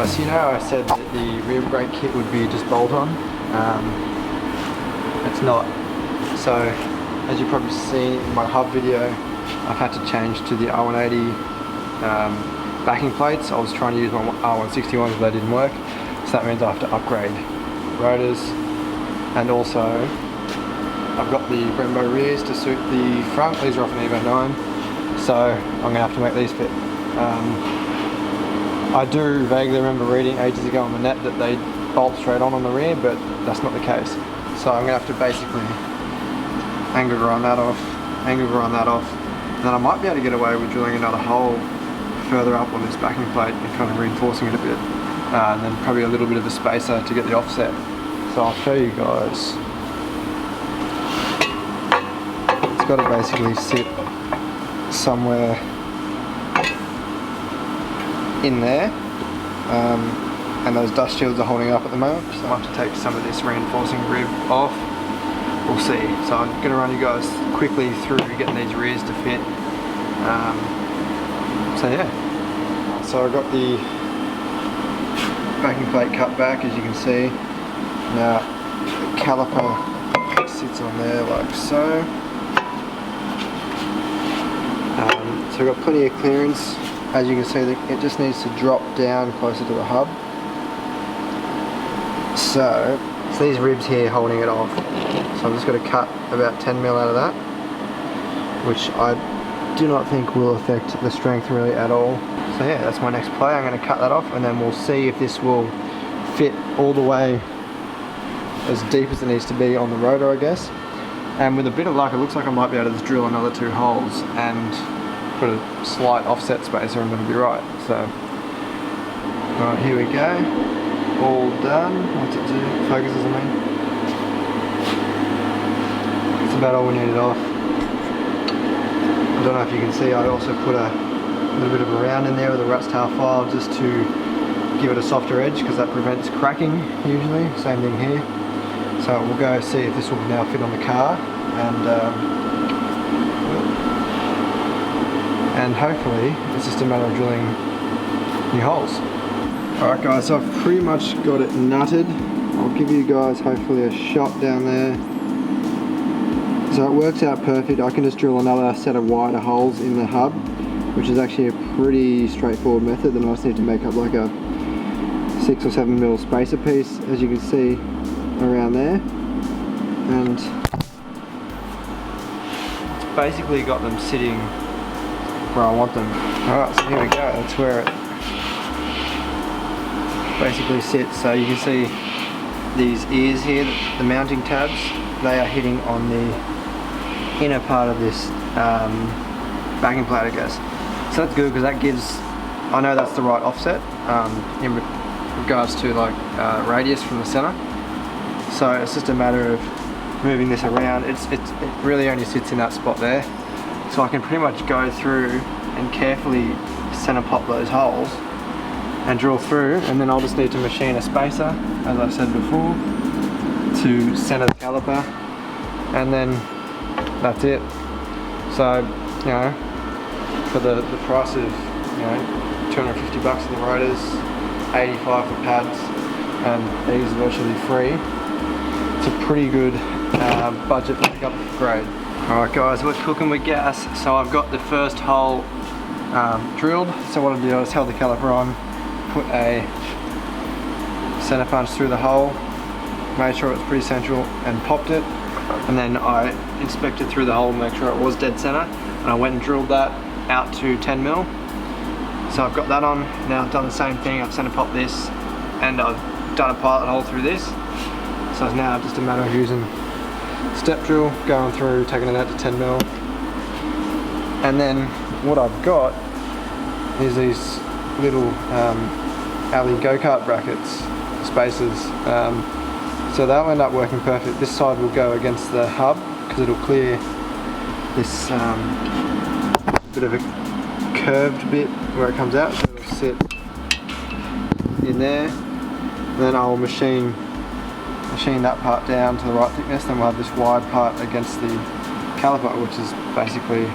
guys, you know I said that the rear brake kit would be just bolt-on. It's not. So, as you probably seen in my hub video, I've had to change to the R180 backing plates. I was trying to use my R161s, but that didn't work. So that means I have to upgrade rotors, and also I've got the Brembo rears to suit the front. These are off an Evo 9, so I'm going to have to make these fit. I do vaguely remember reading ages ago on the net that they bolt straight on the rear, but that's not the case. So I'm going to have to basically angle grind that off, and then I might be able to get away with drilling another hole further up on this backing plate and kind of reinforcing it a bit, and then probably a little bit of a spacer to get the offset. So I'll show you guys. It's got to basically sit somewhere in there, and those dust shields are holding up at the moment, so I'll have to take some of this reinforcing rib off. We'll see. So I'm going to run you guys quickly through getting these rears to fit. So yeah, so I got the backing plate cut back, as you can see. Now the caliper sits on there like so. So we've got plenty of clearance. As you can see, it just needs to drop down closer to the hub. So these ribs here holding it off. So I'm just going to cut about 10mm out of that, which I do not think will affect the strength really at all. So yeah, that's my next play. I'm going to cut that off, and then we'll see if this will fit all the way as deep as it needs to be on the rotor, I guess. And with a bit of luck, it looks like I might be able to just drill another 2 holes and put a slight offset spacer and it'll be right. So, alright, here we go. All done. What's it do? Focuses on me. That's about all we needed off. I don't know if you can see, I also put a little bit of a round in there with a rat's tail file just to give it a softer edge, because that prevents cracking usually. Same thing here. So we'll go see if this will now fit on the car, and hopefully it's just a matter of drilling new holes. Alright guys, so I've pretty much got it nutted. I'll give you guys hopefully a shot down there. So it works out perfect. I can just drill another set of wider holes in the hub, which is actually a pretty straightforward method. Then I just need to make up like a 6 or 7mm spacer piece, as you can see around there. And it's basically got them sitting where I want them. Alright, so here we go. That's where it basically sits. So you can see these ears here, the mounting tabs, they are hitting on the inner part of this backing plate, I guess. So that's good, because that gives, I know that's the right offset in regards to like radius from the center. So it's just a matter of moving this around. It really only sits in that spot there. So I can pretty much go through and carefully center pop those holes and drill through, and then I'll just need to machine a spacer, as I said before, to center the caliper, and then that's it. So, you know, for the price of, you know, $250 in the rotors, $85 for pads, and these are virtually free, it's a pretty good budget pickup grade. Alright guys, we're cooking with gas. So I've got the first hole drilled. So what I do is held the caliper on, put a center punch through the hole, made sure it was pretty central, and popped it. And then I inspected through the hole to make sure it was dead center, and I went and drilled that out to 10mm. So I've got that on. Now I've done the same thing. I've center popped this, and I've done a pilot hole through this. So it's now just a matter of using step drill, going through, taking it out to 10mm. And then what I've got is these little alley go-kart brackets, spacers. So they'll end up working perfect. This side will go against the hub, because it'll clear this bit of a curved bit where it comes out, so it'll sit in there. And then I'll machine that part down to the right thickness, then we'll have this wide part against the caliper, which is basically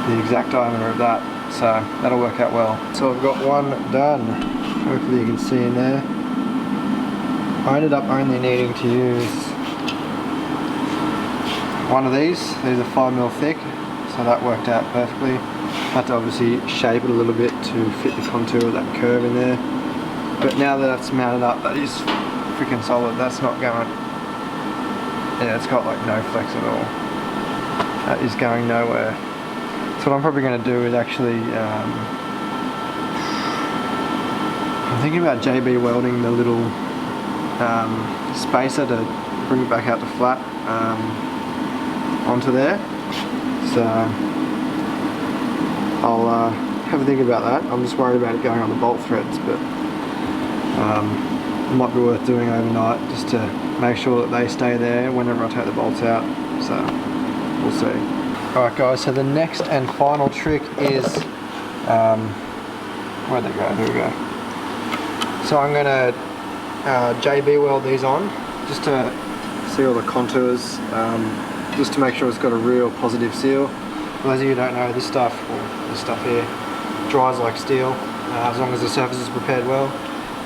the exact diameter of that. so that'll work out well. So I've got one done. Hopefully you can see in there. I ended up only needing to use one of these. These are 5mm thick, so that worked out perfectly. Had to obviously shape it a little bit to fit the contour of that curve in there. But now that it's mounted up, that is freaking solid. That's not going, yeah, it's got like no flex at all. That is going nowhere. So what I'm probably going to do is actually, I'm thinking about JB welding the little spacer to bring it back out to flat onto there. So I'll have a think about that. I'm just worried about it going on the bolt threads, but it might be worth doing overnight just to make sure that they stay there whenever I take the bolts out. So we'll see. Alright guys, so the next and final trick is, where'd they go? Here we go. So I'm going to JB weld these on just to see all the contours, just to make sure it's got a real positive seal. For those of you who don't know, this stuff, or this stuff here, dries like steel as long as the surface is prepared well.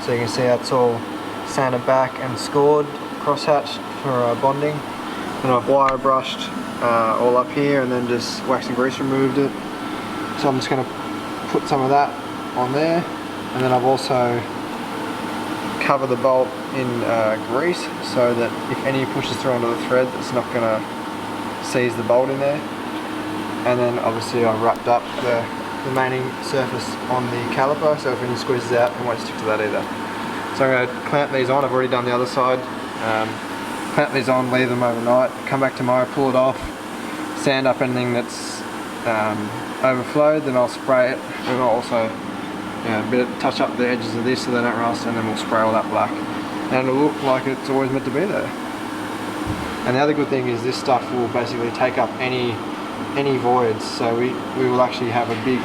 So you can see that's all sanded back and scored, crosshatched for bonding. And I've wire brushed all up here and then just wax and grease removed it. So I'm just going to put some of that on there, and then I've also covered the bolt in grease so that if any pushes through onto the thread, it's not going to seize the bolt in there. And then obviously I wrapped up the remaining surface on the caliper, so if any squeezes out, it won't stick to that either. So I'm going to clamp these on. I've already done the other side. Clamp these on, leave them overnight, come back tomorrow, pull it off, sand up anything that's overflowed, then I'll spray it, and I'll also touch up the edges of this so they don't rust, and then we'll spray all that black. And it'll look like it's always meant to be there. And the other good thing is this stuff will basically take up any voids, so we will actually have a big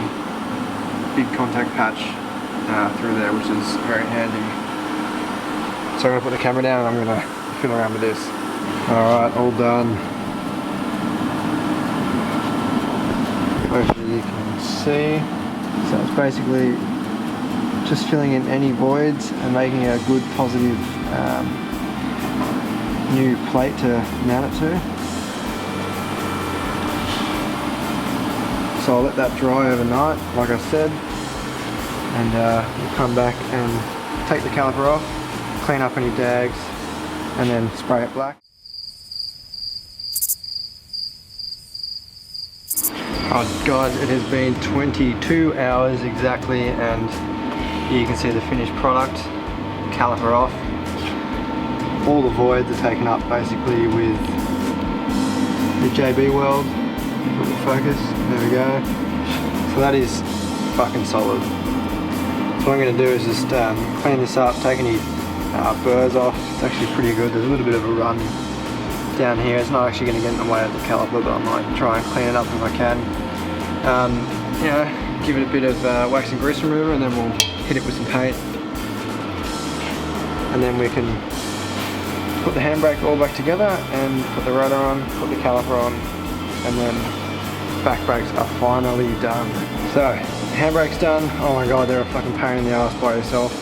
contact patch through there, which is very handy. So I'm going to put the camera down and I'm going to fiddle around with this. Alright, all done. Hopefully you can see. So it's basically just filling in any voids and making a good positive new plate to mount it to. So I'll let that dry overnight, like I said, and we'll come back and take the caliper off, clean up any dags, and then spray it black. Oh guys, it has been 22 hours exactly, and here you can see the finished product. Caliper off. All the voids are taken up basically with the JB weld. Focus, there we go. So that is fucking solid. So what I'm going to do is just clean this up, take any burrs off. It's actually pretty good. There's a little bit of a run down here. It's not actually going to get in the way of the caliper, but I might try and clean it up if I can. You know, give it a bit of wax and grease remover, and then we'll hit it with some paint. And then we can put the handbrake all back together and put the rotor on, put the caliper on, and then back brakes are finally done. So, handbrake's done. Oh my god, they're a fucking pain in the ass by yourself.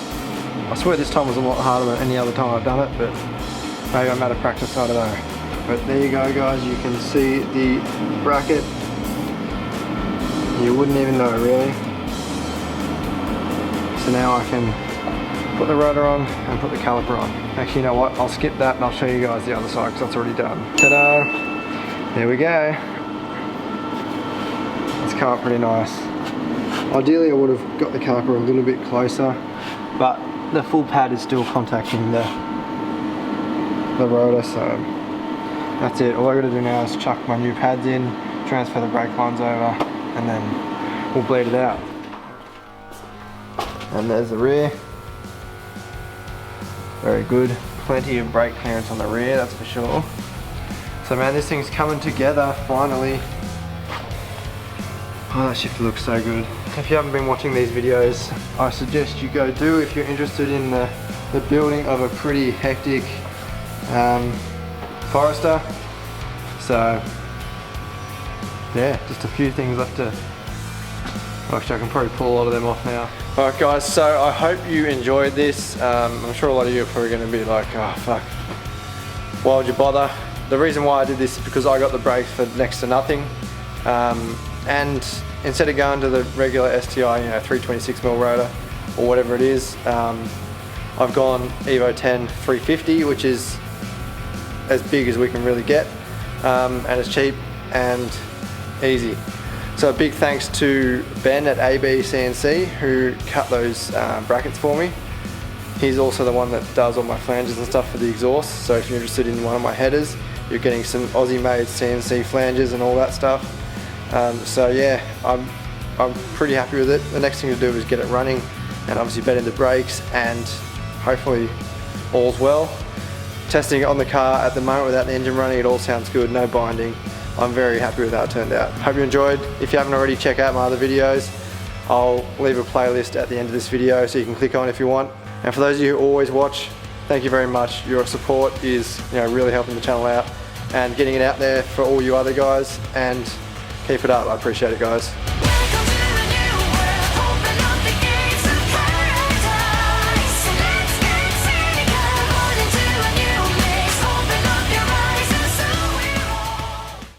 I swear this time was a lot harder than any other time I've done it, but maybe I'm out of practice, I don't know. But there you go guys, you can see the bracket. You wouldn't even know really. So now I can put the rotor on and put the caliper on. Actually, you know what, I'll skip that and I'll show you guys the other side because that's already done. Ta-da! There we go. It's come up pretty nice. Ideally I would have got the caliper a little bit closer, but the full pad is still contacting the rotor, so that's it. All I gotta do now is chuck my new pads in, transfer the brake lines over, and then we'll bleed it out. And there's the rear. Very good. Plenty of brake clearance on the rear, that's for sure. So man, this thing's coming together finally. Oh, that shifter looks so good. If you haven't been watching these videos, I suggest you go do if you're interested in the building of a pretty hectic Forester. So yeah, just a few things left to Actually, I can probably pull a lot of them off now. Alright guys, so I hope you enjoyed this. I'm sure a lot of you are probably going to be like, oh fuck, why would you bother? The reason why I did this is because I got the brakes for next to nothing. And instead of going to the regular STI, 326mm rotor or whatever it is, I've gone Evo 10 350, which is as big as we can really get, and it's cheap and easy. So a big thanks to Ben at AB CNC who cut those brackets for me. He's also the one that does all my flanges and stuff for the exhaust, so if you're interested in one of my headers, you're getting some Aussie made CNC flanges and all that stuff. So yeah, I'm pretty happy with it. The next thing to do is get it running and obviously bed in the brakes, and hopefully all's well. Testing it on the car at the moment without the engine running, it all sounds good, no binding. I'm very happy with how it turned out. Hope you enjoyed. If you haven't already, check out my other videos. I'll leave a playlist at the end of this video so you can click on if you want. And for those of you who always watch, thank you very much. Your support is really helping the channel out and getting it out there for all you other guys, and keep it up. I appreciate it, guys.